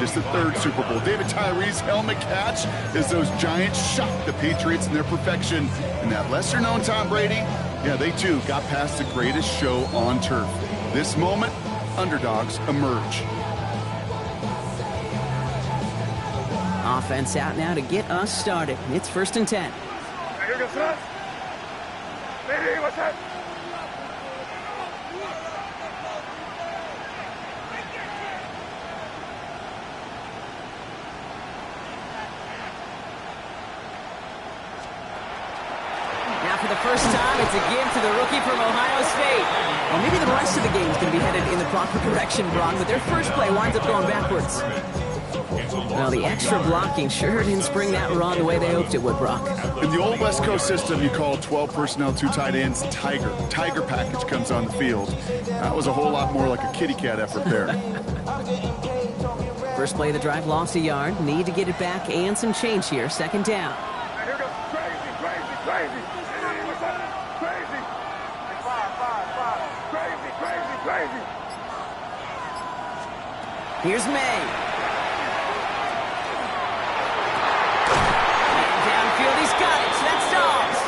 just the third Super Bowl. David Tyree's helmet catch as those Giants shocked the Patriots in their perfection. And that lesser-known Tom Brady, yeah, they too got past the greatest show on turf. This moment, underdogs emerge. Offense out now to get us started. It's 1st and 10. What's that? Now for the first time, it's a give to the rookie from Ohio State. Well, maybe the rest of the game is going to be headed in the proper direction, Brock, but their first play winds up going backwards. Well, the extra blocking sure didn't spring that run the way they hoped it would, Brock. In the old West Coast system, you call 12 personnel, 2 tight ends, Tiger. Tiger package comes on the field. That was a whole lot more like a kitty cat effort there. First play of the drive, lost a yard. Need to get it back and some change here. 2nd down. Here goes crazy, crazy, crazy. What's up? Crazy. Five. Crazy, crazy, crazy. Here's May. He's got it. So that's Dobbs.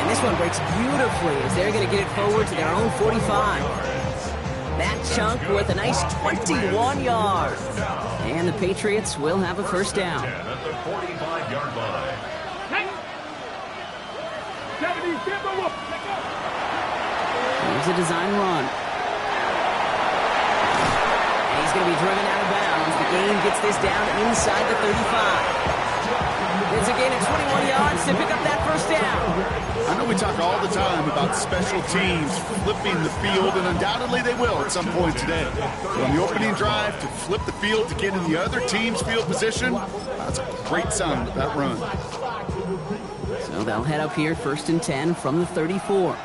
And this one breaks beautifully as they're going to get it forward to their own 45. That chunk with a nice 21 yards. And the Patriots will have a first down. At the 45-yard line. Here's a design run. And he's going to be driven out of bounds. The game gets this down inside the 35. It's a gain of 21 yards to pick up that first down. I know we talk all the time about special teams flipping the field, and undoubtedly they will at some point today. But on the opening drive, to flip the field to get in the other team's field position, that's a great sign of that run. So they'll head up here, 1st and 10 from the 34.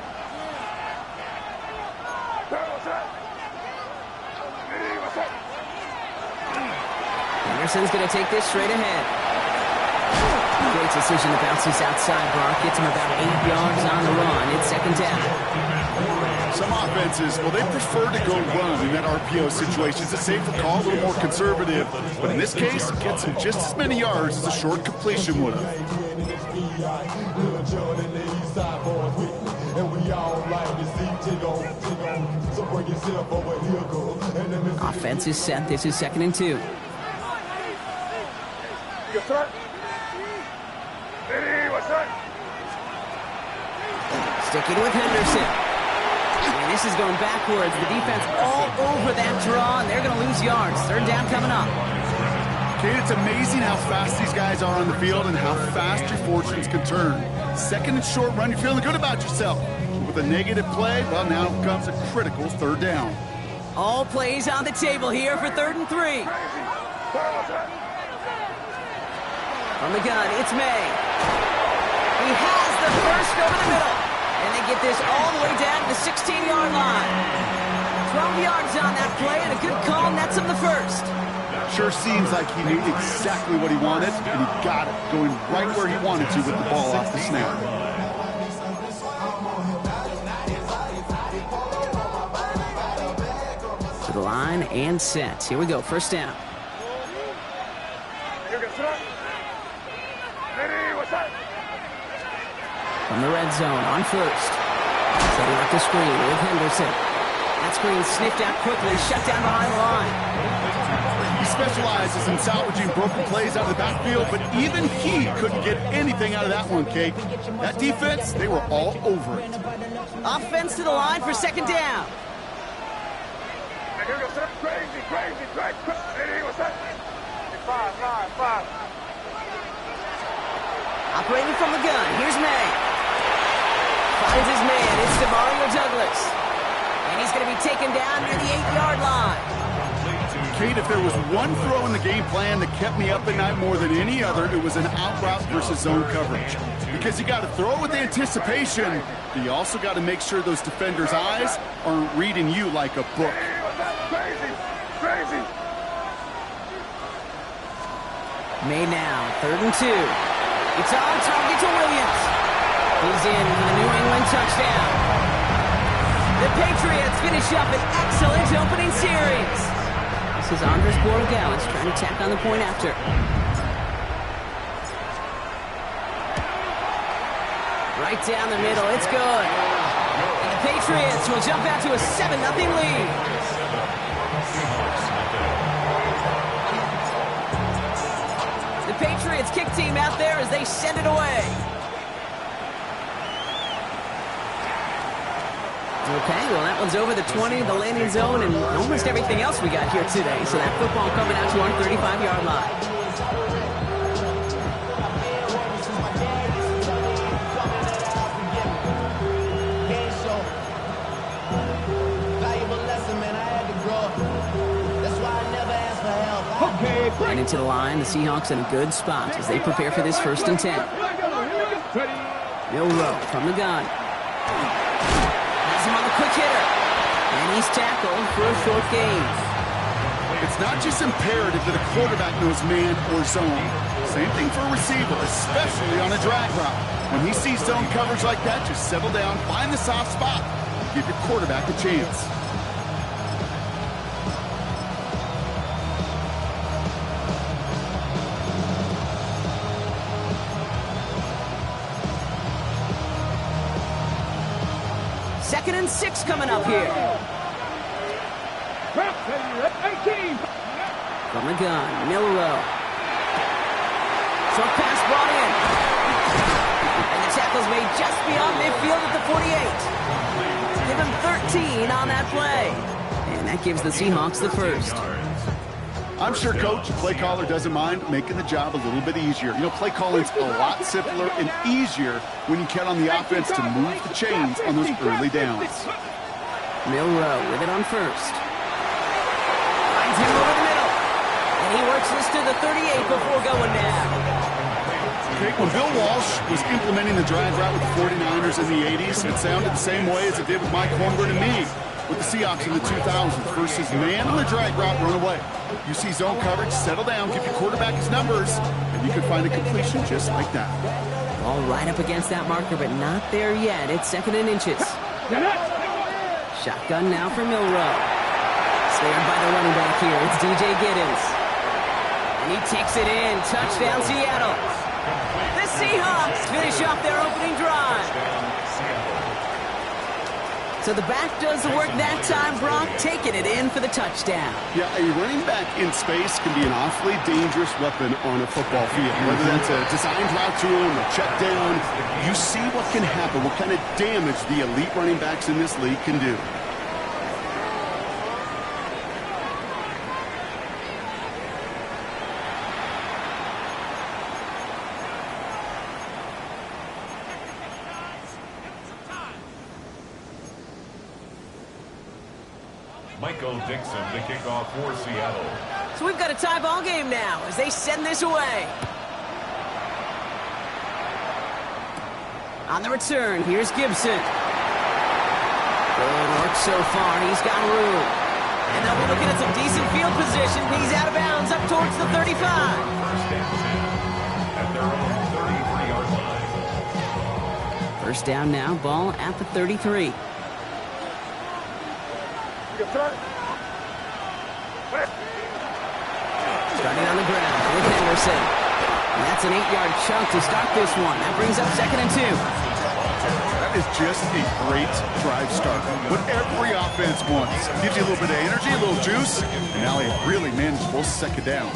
Anderson's going to take this straight ahead. Great decision to bounce this outside, Brock. Gets him about 8 yards on the run. It's 2nd down. Some offenses, well, they prefer to go run in that RPO situation. It's a safer call, a little more conservative. But in this case, it gets him just as many yards as a short completion would have. Offense is set. This is 2nd and 2. Sticking with Henderson. And this is going backwards. The defense all over that draw, and they're going to lose yards. 3rd down coming up. Kate, it's amazing how fast these guys are on the field and how fast your fortunes can turn. 2nd and short run, you're feeling good about yourself. With a negative play, well, now comes a critical 3rd down. All plays on the table here for 3rd and 3. From the gun, it's May. He has the first over the middle. And they get this all the way down to the 16-yard line. 12 yards on that play, and a good call nets him the first. Sure seems like he knew exactly what he wanted, and he got it, going right where he wanted to with the ball off the snap. To the line and set. Here we go, 1st down. From the red zone on 1st. Setting up the screen with Henderson. That screen sniffed out quickly, shut down behind the line. He specializes in salvaging broken plays out of the backfield, but even he couldn't get anything out of that one, Kate. That defense, they were all over it. Offense to the line for 2nd down. Crazy. What's that? Five. Operating from the gun, here's May. Finds his man, it's DeMario Douglas. And he's going to be taken down near the 8-yard line. Kate, if there was one throw in the game plan that kept me up at night more than any other, it was an out route versus zone coverage. Because you got to throw with anticipation, but you also got to make sure those defenders' eyes aren't reading you like a book. Crazy. May now, 3rd and 2. It's on target to Williams. He's in for the New England touchdown. The Patriots finish up an excellent opening series. pass is Andres Borregales trying to tack on the point after. Right down the middle, it's good. And the Patriots will jump out to a 7-0 lead. The Patriots kick team out there as they send it away. Okay, well that one's over the 20, the landing zone, and almost everything else we got here today. So that football coming out to our 35-yard line. Right into the line, the Seahawks in a good spot as they prepare for this 1st and 10. Milroe from the gun. Has him on the quick hitter. And he's tackled for a short gain. It's not just imperative that a quarterback knows man or zone. Same thing for a receiver, especially on a drag route. When he sees zone coverage like that, just settle down, find the soft spot, and give your quarterback a chance. Second and 6 coming up here. From the gun, Milroe. Short pass brought in. And the tackle's made just beyond midfield at the 48. Give him 13 on that play. And that gives the Seahawks the first. I'm sure Coach, play caller doesn't mind making the job a little bit easier. You know, play calling's a lot simpler and easier when you count on the offense to move the chains on those early downs. Milroe with it on first. Finds him over the middle. And he works this to the 38 before going down. Okay, when Bill Walsh was implementing the drag route with the 49ers in the 80s, it sounded the same way as it did with Mike Holmgren and me with the Seahawks in the 2000s versus man on the drag route, run away. You see zone coverage, settle down, give your quarterback his numbers, and you can find a completion just like that. All right up against that marker, but not there yet. It's 2nd and inches. Shotgun now for Milroe. Snared by the running back here. It's DJ Giddens. And he takes it in. Touchdown, Seattle. The Seahawks finish off their opening drive. So the back does the work that time, Brock, taking it in for the touchdown. Yeah, a running back in space can be an awfully dangerous weapon on a football field. Whether that's a designed route to him, a check down, you see what can happen, what kind of damage the elite running backs in this league can do. Michael Dixon to kick off for Seattle. So we've got a tie ball game now as they send this away. On the return, here's Gibson. Good work so far. He's got room. And they'll be looking at some decent field position. He's out of bounds up towards the 35. First and 10 at their own 33-yard line. First down now, ball at the 33. Starting on the ground with Henderson. And that's an 8-yard chunk to start this one. That brings up 2nd and 2. That is just a great drive start. What every offense wants. Gives you a little bit of energy, a little juice, and now a really manageable 2nd down.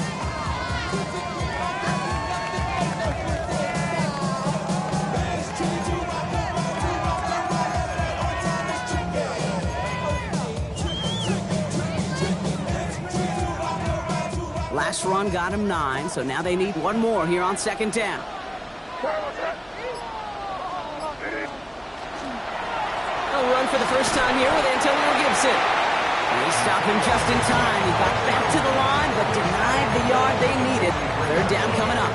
Last run got him 9, so now they need one more here on 2nd down. They'll run for the first time here with Antonio Gibson. And they stop him just in time. He got back to the line, but denied the yard they needed. 3rd down coming up.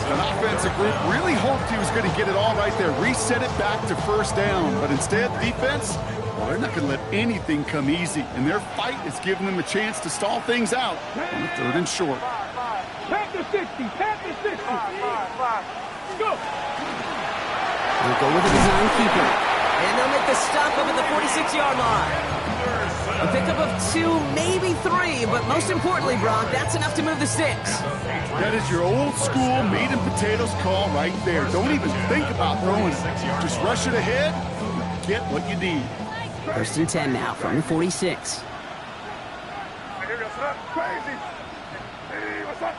An offensive group really hoped he was going to get it all right there, reset it back to 1st down, but instead, defense, well, they're not going to let anything come easy, and their fight is giving them a chance to stall things out on the 3rd and short. Panther 60, Panther 60. Go. They'll go with the design keeper, and they'll make the stop up at the 46-yard line. A pickup of 2, maybe 3, but most importantly, Brock, that's enough to move the sticks. That is your old school meat and potatoes call right there. Don't even think about throwing it. Just rush it ahead and get what you need. 1st and 10 now from the 46. Crazy. Hey, what's up?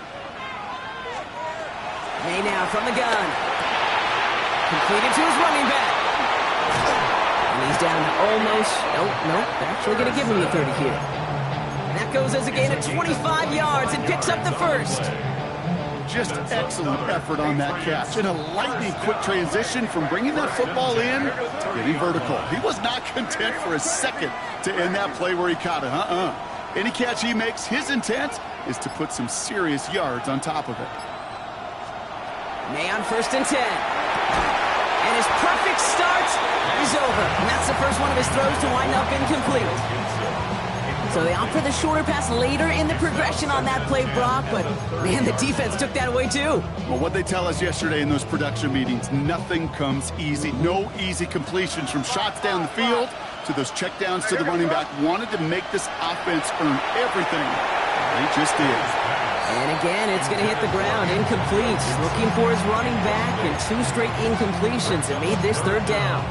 May now from the gun. Completed to his running back. And he's down to almost, nope, they're actually going to give him the 30 here. And that goes as a gain of 25 yards and picks up the first. Just excellent effort on that catch. And a lightning quick transition from bringing that football in to getting vertical. He was not content for a second to end that play where he caught it. Any catch he makes, his intent is to put some serious yards on top of it. May on 1st and 10. And his perfect start is over. And that's the first one of his throws to wind up incomplete. So they opt for the shorter pass later in the progression on that play, Brock. But, man, the defense took that away, too. Well, what they tell us yesterday in those production meetings, nothing comes easy. No easy completions from shots down the field to those checkdowns to the running back. Wanted to make this offense earn everything. They just did. And again, it's going to hit the ground. Incomplete. Looking for his running back, and 2 straight incompletions. It made this 3rd down.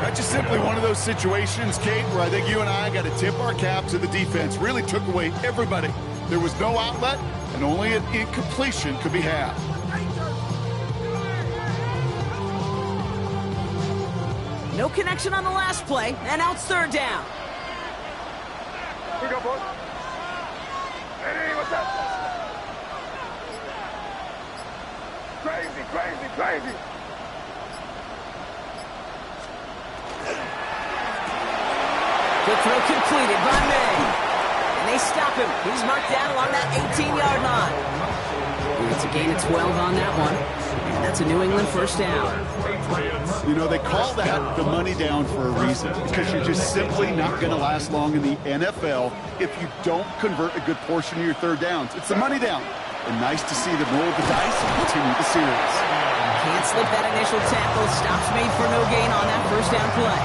That's just simply one of those situations, Kate, where I think you and I got to tip our cap to the defense. Really took away everybody. There was no outlet, and only an incompletion could be had. No connection on the last play, and now it's 3rd down. Here we go, boys. Hey, what's up? Crazy, crazy, crazy. Good throw completed by May. And they stop him. He's marked down along that 18-yard line. And it's a gain of 12 on that one. And that's a New England 1st down. You know, they call that the money down for a reason, because you're just simply not going to last long in the NFL if you don't convert a good portion of your 3rd downs. It's the money down. And nice to see them roll the dice and continue the series. Can't slip that initial tackle. Stops made for no gain on that 1st down play.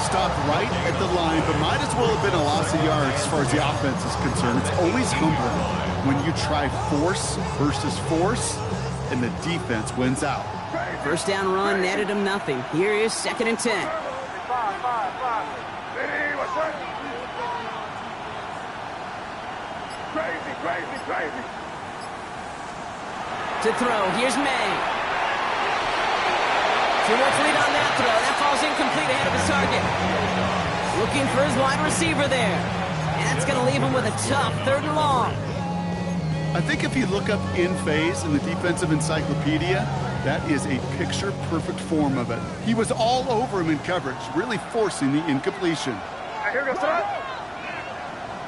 Stopped right at the line, but might as well have been a loss of yards as far as the offense is concerned. It's always humbling when you try force versus force, and the defense wins out. 1st down run netted him nothing. Here is 2nd and 10. Five. Hey, what's up? Crazy, crazy, crazy. To throw, here's May. 2 more lead on that throw. That falls incomplete ahead of his target. Looking for his wide receiver there. And that's going to leave him with a tough 3rd and long. I think if you look up in phase in the defensive encyclopedia, that is a picture-perfect form of it. He was all over him in coverage, really forcing the incompletion. Hey, here we go, son.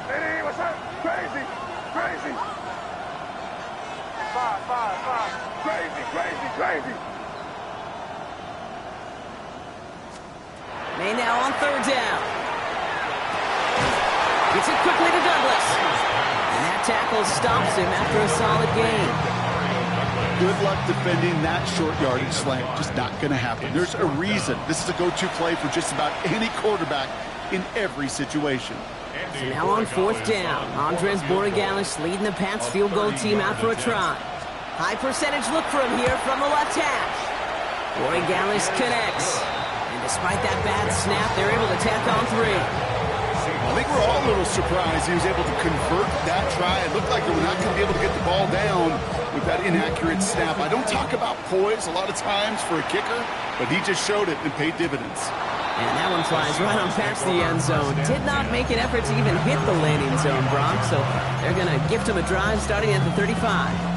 Hey, what's up? Crazy, crazy. Five. Crazy, crazy, crazy. May now on 3rd down. Gets it quickly to Douglas. And that tackle stops him after a solid gain. Good luck defending that short yardage slant. Just not going to happen. There's a reason. This is a go-to play for just about any quarterback in every situation. So now on 4th down, Andres Borregalis leading the Pats field goal team out for a try. High percentage look for him here from the left hash. Borregalis connects. And despite that bad snap, they're able to tack on 3. I think we're all a little surprised he was able to convert that try. It looked like they were not going to be able to get the ball down with that inaccurate snap. I don't talk about poise a lot of times for a kicker, but he just showed it and paid dividends. And that one flies right on past the end zone. Did not make an effort to even hit the landing zone, Brock, so they're going to gift him a drive starting at the 35.